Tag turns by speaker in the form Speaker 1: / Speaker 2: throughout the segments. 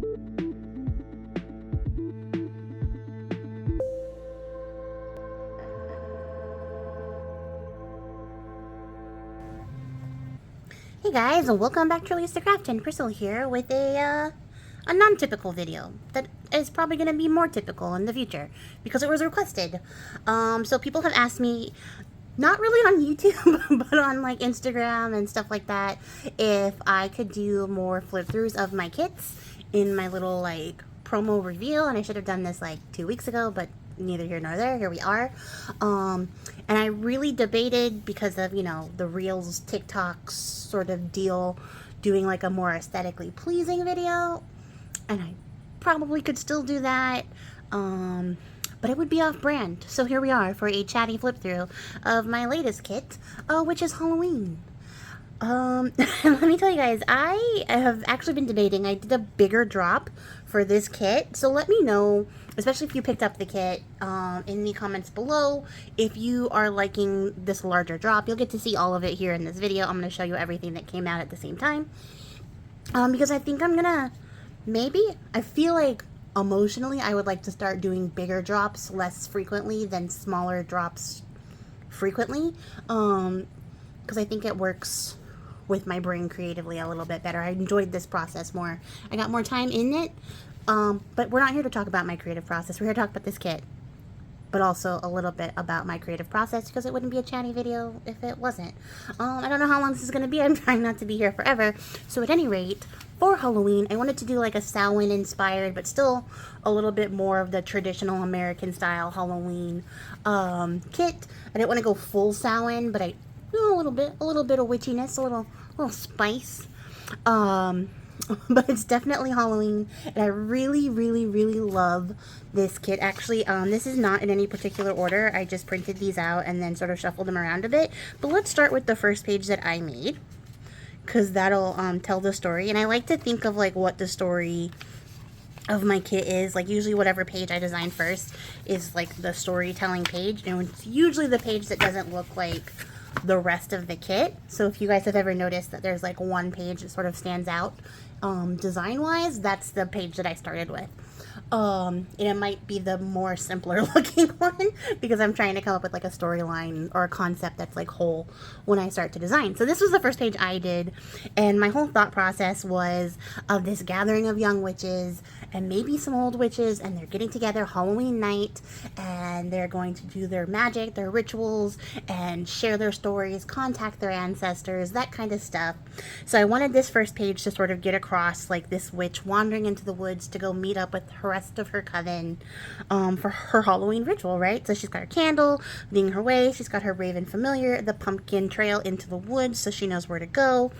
Speaker 1: Hey guys, and welcome back to Release the Craftin. Crystal here with a non-typical video that is probably going to be more typical in the future because it was requested. So people have asked me, not really on YouTube, but on like Instagram and stuff like that, if I could do more flip-throughs of my kits in my little like promo reveal, and I should have done this like 2 weeks ago, but neither here nor there. Here we are. And I really debated because of, you know, the Reels, TikToks sort of deal, doing like a more aesthetically pleasing video. And I probably could still do that. But it would be off brand. So here we are for a chatty flip through of my latest kit, which is Halloween. Let me tell you guys, I have actually been debating. I did a bigger drop for this kit, so let me know, especially if you picked up the kit, in the comments below, if you are liking this larger drop. You'll get to see all of it here in this video. I'm going to show you everything that came out at the same time, because I think I'm gonna, I feel like emotionally I would like to start doing bigger drops less frequently than smaller drops frequently, because I think it works with my brain creatively a little bit better. I enjoyed this process more. I got more time in it, but we're not here to talk about my creative process. We're here to talk about this kit, but also a little bit about my creative process, because it wouldn't be a chatty video if it wasn't. I don't know how long this is going to be. I'm trying not to be here forever. So at any rate, for Halloween, I wanted to do like a Samhain inspired, but still a little bit more of the traditional American style Halloween kit. I didn't want to go full Samhain, but a little bit of witchiness, a little spice. But it's definitely Halloween, and I really love this kit. Actually, this is not in any particular order. I just printed these out and then sort of shuffled them around a bit. But let's start with the first page that I made, because that'll tell the story. And I like to think of like what the story of my kit is. Like usually whatever page I design first is like the storytelling page, and it's usually the page that doesn't look like the rest of the kit. So if you guys have ever noticed that there's like one page that sort of stands out design wise, that's the page that I started with. And it might be the more simpler looking one because I'm trying to come up with like a storyline or a concept that's like whole when I start to design. So this was the first page I did, and my whole thought process was of this gathering of young witches and maybe some old witches, and they're getting together Halloween night, and they're going to do their magic, their rituals, and share their stories, contact their ancestors, that kind of stuff. So I wanted this first page to sort of get across like this witch wandering into the woods to go meet up with her rest of her coven for her Halloween ritual, right? So she's got her candle leading her way, she's got her raven familiar, the pumpkin trail into the woods so she knows where to go.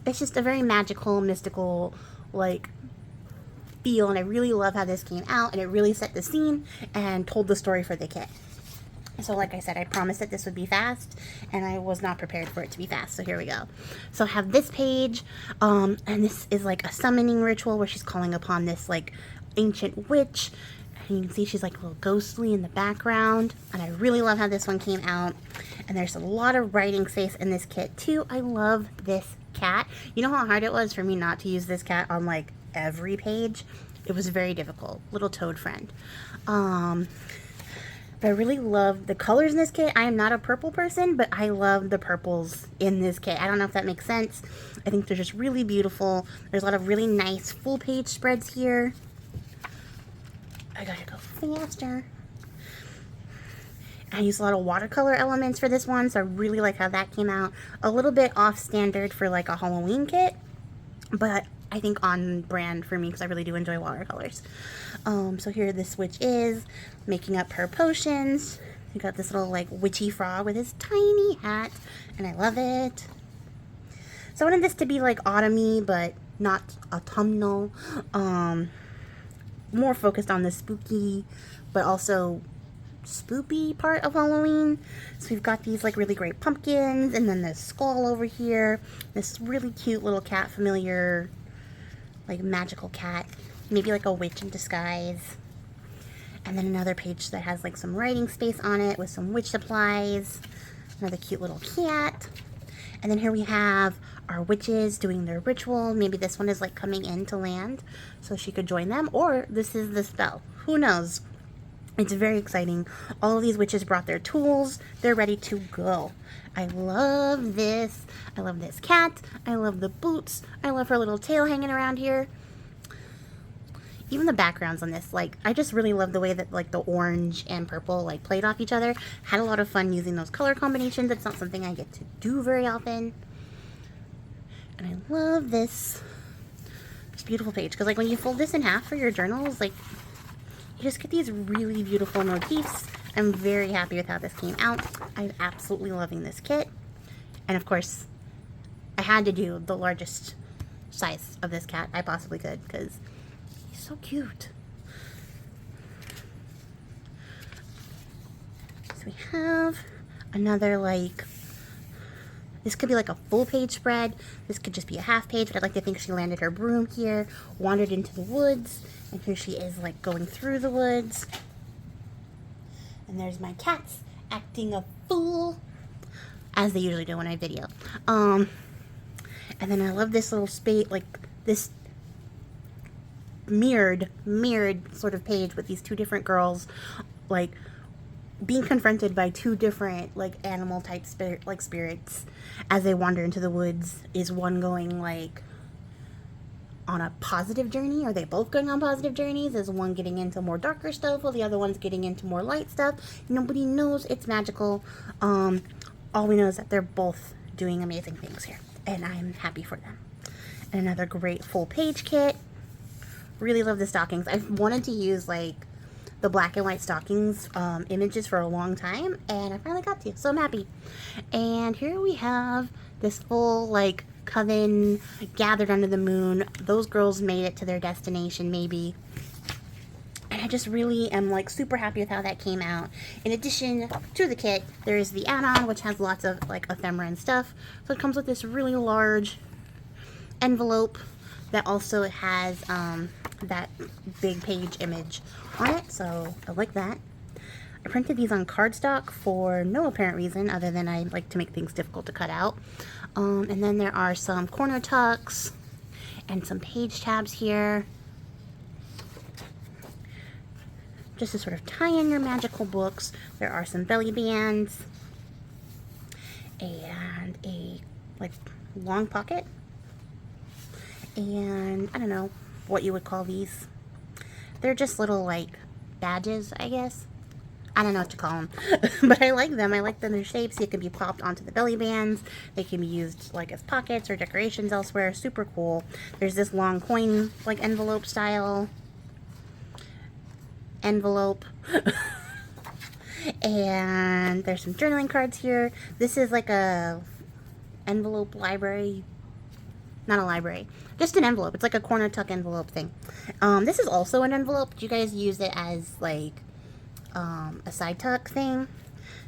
Speaker 1: It's just a very magical, mystical, like, feel, and I really love how this came out, and it really set the scene and told the story for the kit. So like I said, I promised that this would be fast, and I was not prepared for it to be fast, so here we go. So I have this page, and this is like a summoning ritual where she's calling upon this like ancient witch, and you can see she's like a little ghostly in the background, and I really love how this one came out. And there's a lot of writing space in this kit too. I love this cat. You know how hard it was for me not to use this cat on like every page? It was very difficult. Little toad friend. But I really love the colors in this kit. I am not a purple person, but I love the purples in this kit. I don't know if that makes sense. I think they're just really beautiful. There's a lot of really nice full page spreads here. I gotta go faster. I used a lot of watercolor elements for this one, so I really like how that came out. A little bit off standard for like a Halloween kit, but I think on brand for me because I really do enjoy watercolors. So here this witch is making up her potions. You got this little like witchy frog with his tiny hat, and I love it. So I wanted this to be like autumny, but not autumnal. More focused on the spooky, but also spoopy part of Halloween. So we've got these like really great pumpkins, and then this skull over here, this really cute little cat familiar, like magical cat, maybe like a witch in disguise. And then another page that has like some writing space on it with some witch supplies, another cute little cat. And then here we have our witches doing their ritual. Maybe this one is like coming in to land so she could join them, or this is the spell. Who knows? It's very exciting. All of these witches brought their tools. They're ready to go. I love this. I love this cat. I love the boots. I love her little tail hanging around here. Even the backgrounds on this, like, I just really love the way that, like, the orange and purple, like, played off each other. Had a lot of fun using those color combinations. It's not something I get to do very often. And I love this beautiful page. Because, like, when you fold this in half for your journals, like, you just get these really beautiful motifs. I'm very happy with how this came out. I'm absolutely loving this kit. And, of course, I had to do the largest size of this cat I possibly could, because so cute. So we have another, like, this could be like a full page spread. This could just be a half page, but I'd like to think she landed her broom here, wandered into the woods, and here she is, like, going through the woods. And there's my cats acting a fool, as they usually do when I video. And then I love this little space, like, this mirrored sort of page with these two different girls, like, being confronted by two different, like, animal type spirits as they wander into the woods. Is one going, like, on a positive journey? Are they both going on positive journeys? Is one getting into more darker stuff while the other one's getting into more light stuff? Nobody knows. It's magical. All we know is that they're both doing amazing things here, and I'm happy for them. And another great full page kit. Really love the stockings. I've wanted to use, like, the black and white stockings images for a long time, and I finally got to, so I'm happy. And here we have this full, like, coven gathered under the moon. Those girls made it to their destination, maybe. And I just really am, like, super happy with how that came out. In addition to the kit, there is the add-on, which has lots of, like, ephemera and stuff. So it comes with this really large envelope that also has that big page image on it, so I like that. I printed these on cardstock for no apparent reason other than I like to make things difficult to cut out. And then there are some corner tucks and some page tabs here, just to sort of tie in your magical books. There are some belly bands and a, like, long pocket, and I don't know what you would call these. They're just little, like, badges, I guess. I don't know what to call them, but I like them. I like them, their shapes. They can be popped onto the belly bands. They can be used, like, as pockets or decorations elsewhere. Super cool. There's this long coin, like, envelope style envelope. And there's some journaling cards here. This is like a envelope library. Not a library, just an envelope. It's like a corner tuck envelope thing. This is also an envelope. You guys use it as, like, a side tuck thing.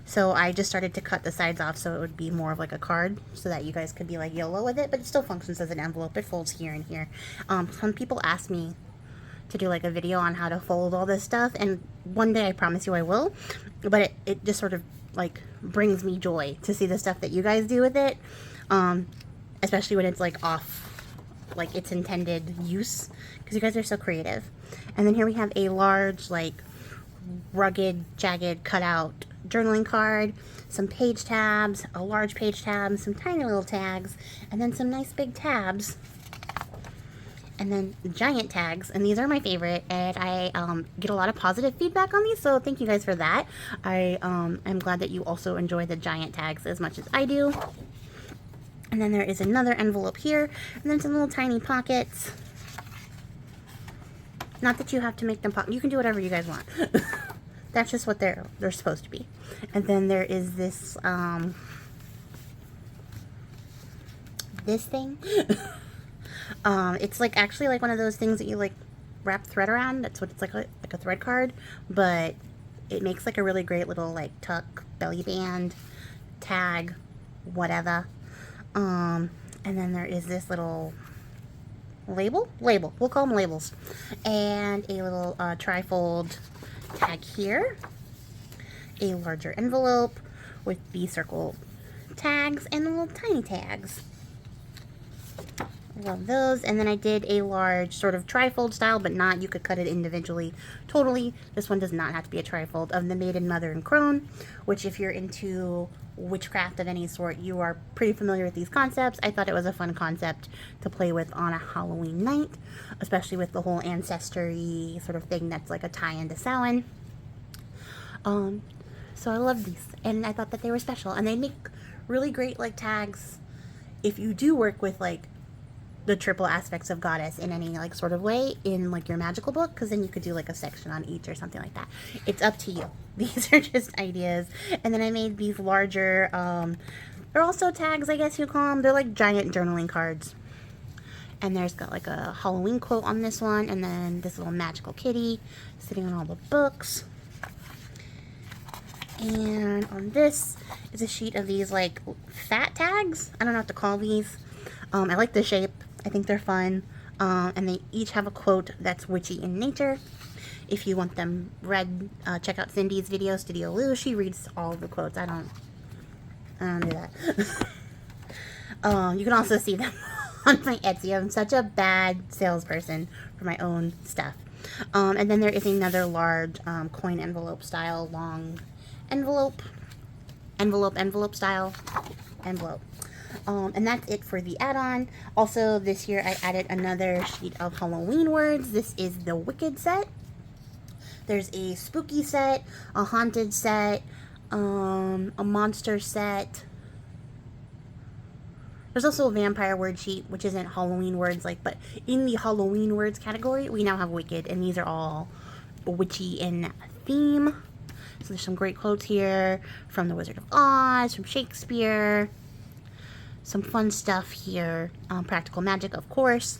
Speaker 1: So I just started to cut the sides off so it would be more of like a card, so that you guys could be, like, YOLO with it, but it still functions as an envelope. It folds here and here. Some people ask me to do, like, a video on how to fold all this stuff, and one day I promise you I will, but it just sort of, like, brings me joy to see the stuff that you guys do with it. Especially when it's, like, off, like, its intended use, because you guys are so creative. And then here we have a large, like, rugged, jagged, cutout journaling card, some page tabs, a large page tab, some tiny little tags, and then some nice big tabs, and then giant tags. And these are my favorite, and I get a lot of positive feedback on these, so thank you guys for that. I'm glad that you also enjoy the giant tags as much as I do. And then there is another envelope here, and then some little tiny pockets. Not that you have to make them pop. You can do whatever you guys want. That's just what they're supposed to be. And then there is this this thing. It's, like, actually like one of those things that you, like, wrap thread around. That's what it's like a thread card, but it makes, like, a really great little, like, tuck, belly band, tag, whatever. And then there is this little label, we'll call them labels, and a little trifold tag here, a larger envelope with the circle tags and the little tiny tags. Love those. And then I did a large sort of trifold style, but not, you could cut it individually totally. This one does not have to be a trifold, of the Maiden, Mother, and Crone, which if you're into witchcraft of any sort, you are pretty familiar with these concepts. I thought it was a fun concept to play with on a Halloween night, especially with the whole ancestry sort of thing that's like a tie into Samhain. So I love these, and I thought that they were special, and they make really great like tags if you do work with like the triple aspects of goddess in any like sort of way in like your magical book, because then you could do like a section on each or something like that. It's up to you. These are just ideas. And then I made these larger they're also tags, I guess you call them. They're like giant journaling cards, and there's got like a Halloween quote on this one, and then this little magical kitty sitting on all the books. And on this is a sheet of these like fat tags. I don't know what to call these. I like the shape. I think they're fun. And they each have a quote that's witchy in nature. If you want them read, check out Cindy's video, Studio Lou. She reads all the quotes. I don't do that. You can also see them on my Etsy. I'm such a bad salesperson for my own stuff. And then there is another large coin envelope style, long envelope style envelope. And that's it for the add-on. Also, this year I added another sheet of Halloween words. This is the Wicked set. There's a spooky set, a haunted set, a monster set. There's also a vampire word sheet, which isn't Halloween words, like, but in the Halloween words category, we now have Wicked, and these are all witchy in theme. So there's some great quotes here from The Wizard of Oz, from Shakespeare. Some fun stuff here. Practical magic, of course.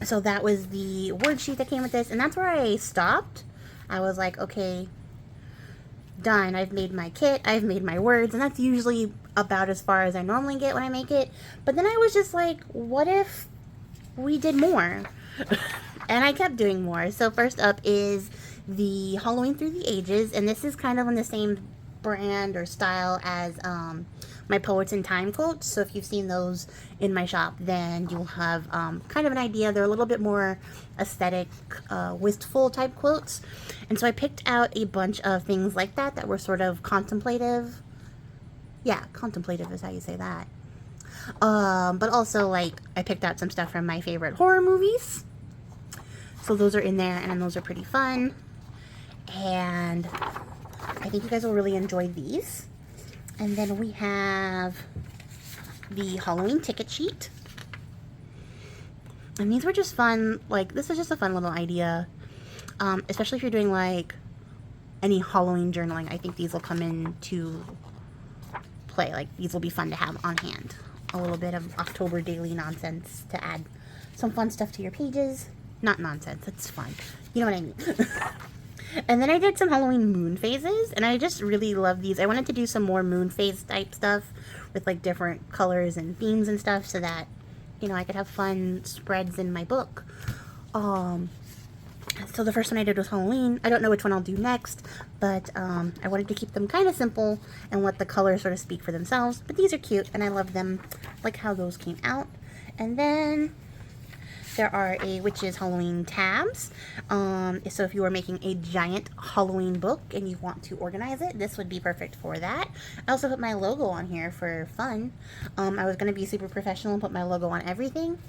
Speaker 1: So that was the word sheet that came with this, and that's where I stopped. I was like, okay, done. I've made my kit, I've made my words, and that's usually about as far as I normally get when I make it. But then I was just like, what if we did more? And I kept doing more. So first up is the Halloween Through the Ages, and this is kind of in the same brand or style as my Poets in Time quotes. So if you've seen those in my shop, then you'll have kind of an idea. They're a little bit more aesthetic, wistful type quotes. And so I picked out a bunch of things like that that were sort of contemplative. Yeah, contemplative is how you say that. But also, like, I picked out some stuff from my favorite horror movies. So those are in there, and those are pretty fun. And I think you guys will really enjoy these. And then we have the Halloween ticket sheet. And these were just fun. Like, this is just a fun little idea. Especially if you're doing, like, any Halloween journaling. I think these will come into play. Like, these will be fun to have on hand. A little bit of October daily nonsense to add some fun stuff to your pages. Not nonsense, it's fun. You know what I mean. And then I did some Halloween moon phases, and I just really love these. I wanted to do some more moon phase type stuff with like different colors and themes and stuff so that, you know, I could have fun spreads in my book. So the first one I did was Halloween. I don't know which one I'll do next, but I wanted to keep them kind of simple and let the colors sort of speak for themselves. But these are cute, and I love them, like how those came out. And then there are a witch's Halloween tabs. So if you are making a giant Halloween book and you want to organize it, this would be perfect for that. I also put my logo on here for fun. I was going to be super professional and put my logo on everything.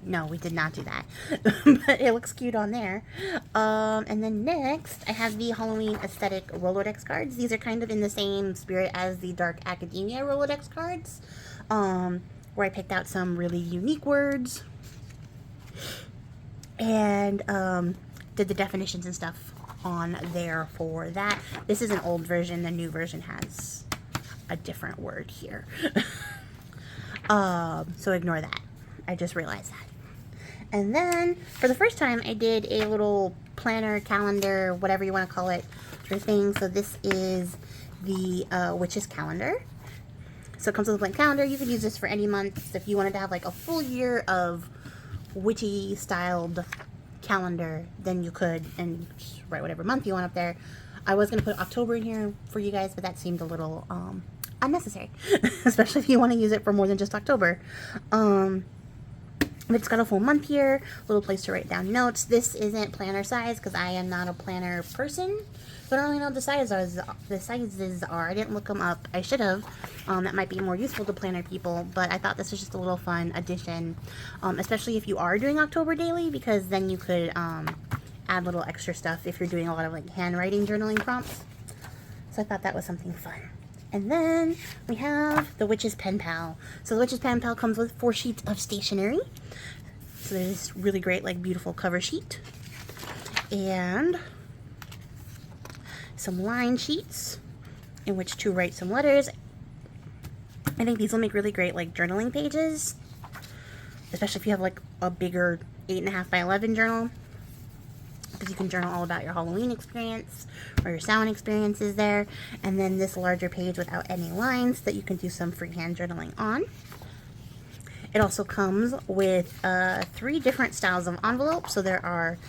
Speaker 1: No, we did not do that. But it looks cute on there. And then next, I have the Halloween aesthetic Rolodex cards. These are kind of in the same spirit as the Dark Academia Rolodex cards. Where I picked out some really unique words. And did the definitions and stuff on there for that. This is an old version. The new version has a different word here. So ignore that. I just realized that. And then, for the first time, I did a little planner, calendar, whatever you want to call it, sort of thing. So this is the Witch's Calendar. So it comes with a blank calendar. You can use this for any month. So if you wanted to have like a full year of witchy styled calendar, then you could, and just write whatever month you want up there. I was going to put October in here for you guys, but that seemed a little unnecessary, especially if you want to use it for more than just October. It's got a full month here, little place to write down notes. This isn't planner size because I am not a planner person, so I don't really know what the sizes are. I didn't look them up. I should have. That might be more useful to planner people, but I thought this was just a little fun addition, especially if you are doing October daily, because then you could add little extra stuff if you're doing a lot of like handwriting journaling prompts. So I thought that was something fun. And then we have the Witch's Penpal. So the Witch's Penpal comes with 4 sheets of stationery. So there's this really great, like, beautiful cover sheet. And some line sheets in which to write some letters. I think these will make really great, like, journaling pages. Especially if you have, like, a bigger 8.5 by 11 journal. Because you can journal all about your Halloween experience or your Samhain experiences there. And then this larger page without any lines that you can do some freehand journaling on. It also comes with 3 different styles of envelopes. So there are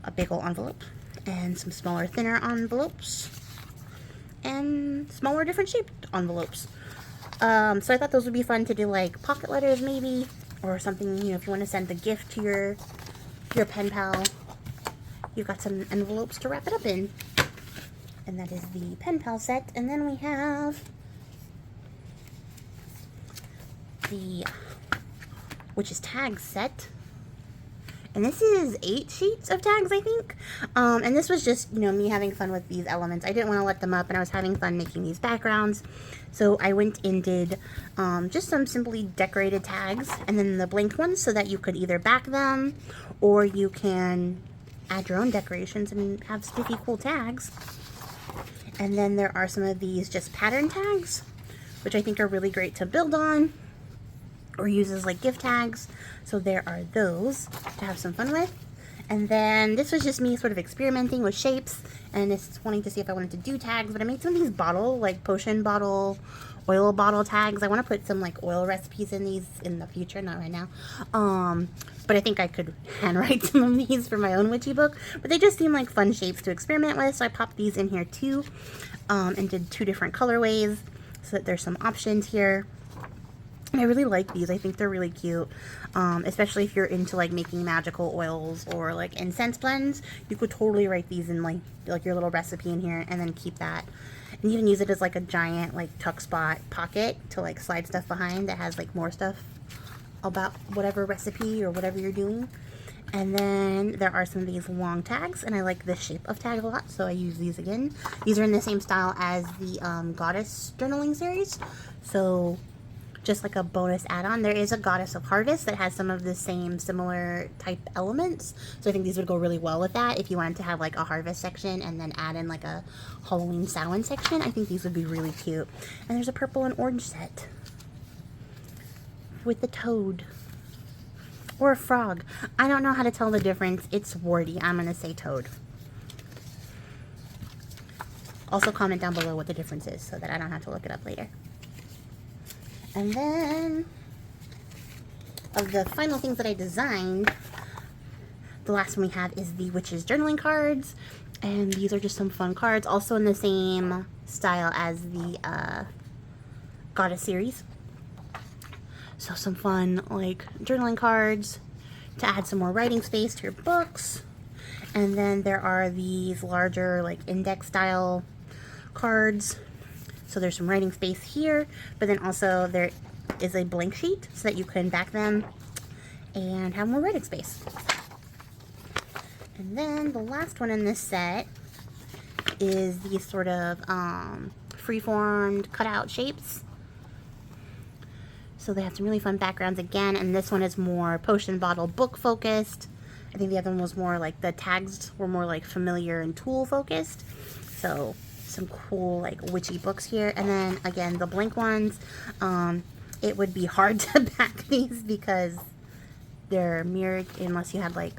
Speaker 1: a big old envelope and some smaller, thinner envelopes and smaller, different shaped envelopes. So I thought those would be fun to do, like pocket letters maybe, or something, you know, if you want to send a gift to your pen pal. You've got some envelopes to wrap it up in. And that is the pen pal set. And then we have the Witch's Tag set. And this is 8 sheets of tags, I think. And this was just, you know, me having fun with these elements. I didn't want to let them up, and I was having fun making these backgrounds. So I went and did just some simply decorated tags, and then the blank ones, so that you could either back them, or you can add your own decorations and have spiffy, cool tags. And then there are some of these just pattern tags, which I think are really great to build on or use as like gift tags. So there are those to have some fun with. And then this was just me sort of experimenting with shapes and just wanting to see if I wanted to do tags. But I made some of these bottle, like potion bottle, oil bottle tags. I want to put some like oil recipes in these in the future, not right now. But I think I could handwrite some of these for my own witchy book. But they just seem like fun shapes to experiment with. So I popped these in here too, and did 2 different colorways so that there's some options here. And I really like these. I think they're really cute, especially if you're into like making magical oils or like incense blends. You could totally write these in like your little recipe in here, and then keep that. And you can use it as like a giant like tuck spot pocket to like slide stuff behind that has like more stuff about whatever recipe or whatever you're doing. And then there are some of these long tags, and I like this shape of tag a lot, so I use these again. These are in the same style as the Goddess journaling series, so just like a bonus add-on. There is a Goddess of Harvest that has some of the same similar type elements, so I think these would go really well with that. If you wanted to have like a harvest section and then add in like a Halloween Samhain section, I think these would be really cute. And there's a purple and orange set with the toad or a frog. I don't know how to tell the difference. It's warty. I'm gonna say toad. Also comment down below what the difference is so that I don't have to look it up later. And then, of the final things that I designed, the last one we have is the Witch's Journaling cards. And these are just some fun cards, also in the same style as the Goddess series. So some fun, like, journaling cards to add some more writing space to your books. And then there are these larger, like, index style cards. So there's some writing space here, but then also there is a blank sheet so that you can back them and have more writing space. And then the last one in this set is these sort of free-formed cutout shapes. So they have some really fun backgrounds again, and this one is more potion bottle book focused. I think the other one was more like the tags were more like familiar and tool focused. So some cool like witchy books here. And then again, the blank ones, it would be hard to back these because they're mirrored unless you had like,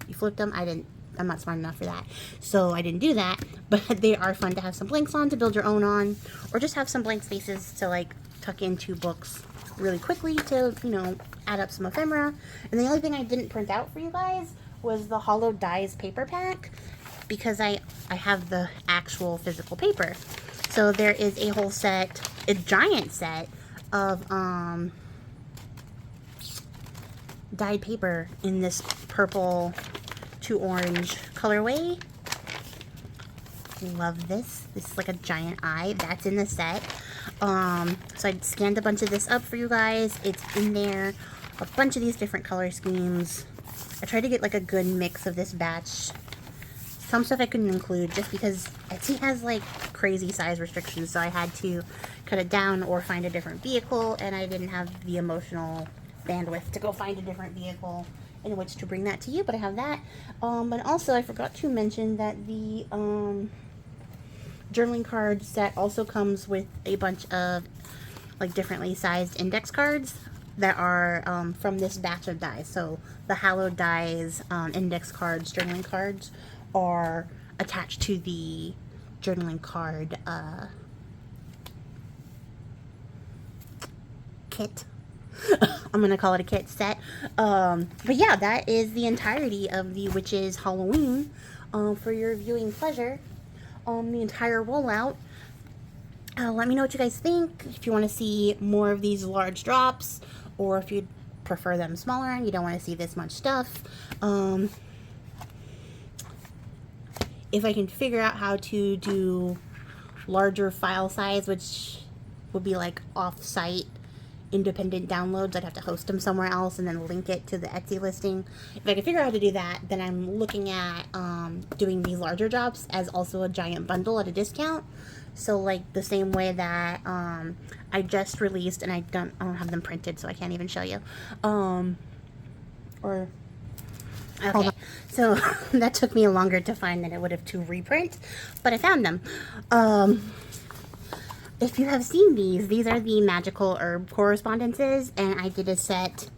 Speaker 1: you flipped them. I'm not smart enough for that, so I didn't do that. But they are fun to have some blanks on to build your own on, or just have some blank spaces to like tuck into books really quickly to, you know, add up some ephemera. And the only thing I didn't print out for you guys was the Hollow Dies paper pack, because I have the actual physical paper. So there is a whole set a giant set of dyed paper in this purple to orange colorway. Love this. This is like a giant eye. That's in the set. So I scanned a bunch of this up for you guys. It's in there. A bunch of these different color schemes. I tried to get like a good mix of this batch. Some stuff I couldn't include just because Etsy has like crazy size restrictions, so I had to cut it down or find a different vehicle, and I didn't have the emotional bandwidth to go find a different vehicle in which to bring that to you, but I have that. But also I forgot to mention that the journaling card set also comes with a bunch of like differently sized index cards that are from this batch of dies. So the hallowed dies, index cards, journaling cards are attached to the journaling card kit. I'm gonna call it a kit set. But yeah, that is the entirety of the Witches Halloween for your viewing pleasure. The entire rollout. Let me know what you guys think. If you want to see more of these large drops, or if you'd prefer them smaller and you don't want to see this much stuff. If I can figure out how to do larger file size, which would be like off-site independent downloads, I'd have to host them somewhere else and then link it to the Etsy listing. If I can figure out how to do that, then I'm looking at doing these larger drops as also a giant bundle at a discount. So like the same way that I just released, and I don't have them printed, so I can't even show you. Okay, so that took me longer to find than it would have to reprint, but I found them. If you have seen these are the magical herb correspondences, and I did a set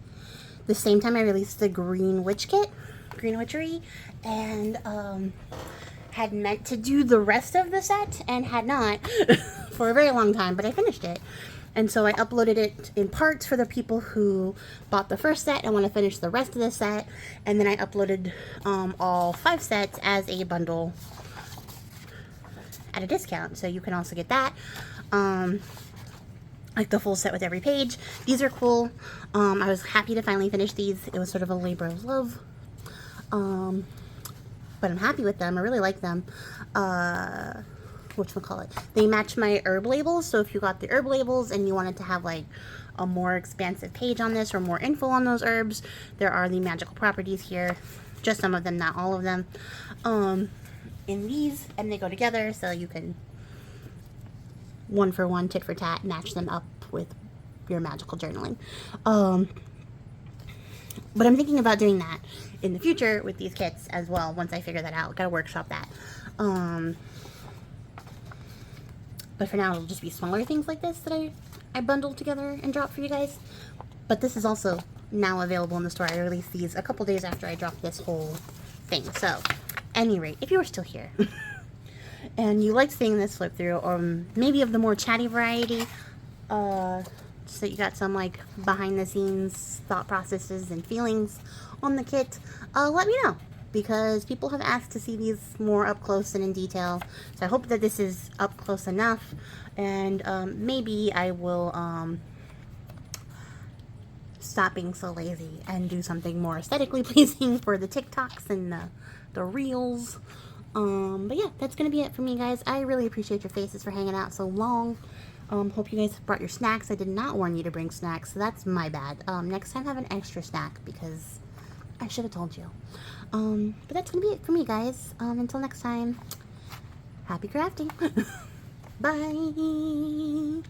Speaker 1: the same time I released the Green Witchery, and had meant to do the rest of the set and had not for a very long time, but I finished it. And so I uploaded it in parts for the people who bought the first set and want to finish the rest of the set, and then I uploaded all 5 sets as a bundle at a discount, so you can also get that. Like the full set with every page. These are cool. I was happy to finally finish these. It was sort of a labor of love. But I'm happy with them. I really like them. Whatchamacallit? They match my herb labels, so if you got the herb labels and you wanted to have like a more expansive page on this or more info on those herbs, there are the magical properties here. Just some of them, not all of them. In these, and they go together, so you can one for one, tit for tat, match them up with your magical journaling. But I'm thinking about doing that in the future with these kits as well, once I figure that out. Gotta workshop that. But for now, it'll just be smaller things like this that I bundled together and dropped for you guys. But this is also now available in the store. I released these a couple days after I dropped this whole thing. So, at any rate, if you are still here and you liked seeing this flip through, or maybe of the more chatty variety, so you got some like behind the scenes thought processes and feelings on the kit, let me know, because people have asked to see these more up close and in detail. So I hope that this is up close enough, and maybe I will stop being so lazy and do something more aesthetically pleasing for the TikToks and the reels. But yeah, that's gonna be it for me, guys. I really appreciate your faces for hanging out so long. Hope you guys brought your snacks. I did not warn you to bring snacks, so that's my bad. Next time have an extra snack, because I should have told you. But that's gonna be it for me, guys. Until next time, happy crafting. Bye.